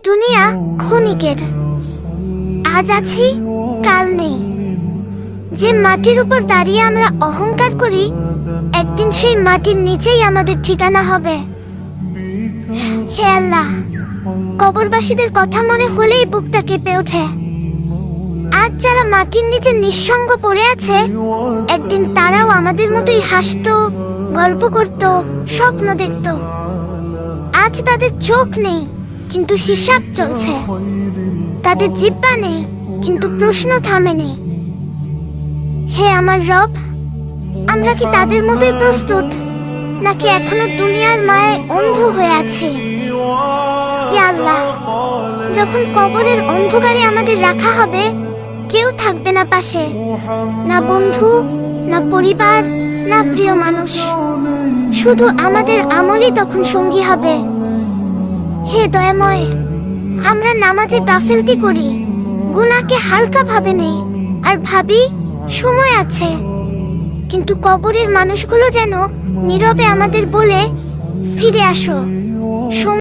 দুনিয়া ক্ষণিকের, আজ আছি কাল নেই। যে মাটির উপর দাঁড়িয়ে আমরা অহংকার করি, একদিন সেই মাটির নিচেই আমাদের ঠিকানা হবে। হে আল্লাহ, কবরবাসীদের কথা মনে হলেই বুকটা কেঁপে ওঠে। আজ যারা মাটির নিচে নিঃসঙ্গ পড়ে আছে, একদিন তারাও আমাদের মতোই হাসতো, গল্প করত, স্বপ্ন দেখত। আজ তাদের চোখ নেই, কিন্তু হিসাব চলছে। তাদের জিহ্বা নেই, কিন্তু প্রশ্ন থামেনি। হে আমার রব, আমরা কি তাদের মতোই প্রস্তুত, নাকি এখনো দুনিয়ার মায়ায় অন্ধ হয়ে আছি? ইয়া আল্লাহ, যখন কবরের অন্ধকারে আমাদের রাখা হবে, কেউ থাকবে না পাশে, না বন্ধু, না পরিবার, না প্রিয় মানুষ। শুধু আমাদের আমলই তখন সঙ্গী হবে। হে দয়াময়, আমরা নামাজে গাফিলতি করি, গুনাহকে হালকা ভাবে নেই, আর ভাবি সময় আছে। কিন্তু কবরের মানুষগুলো যেন নীরবে আমাদের বলে, ফিরে আসো।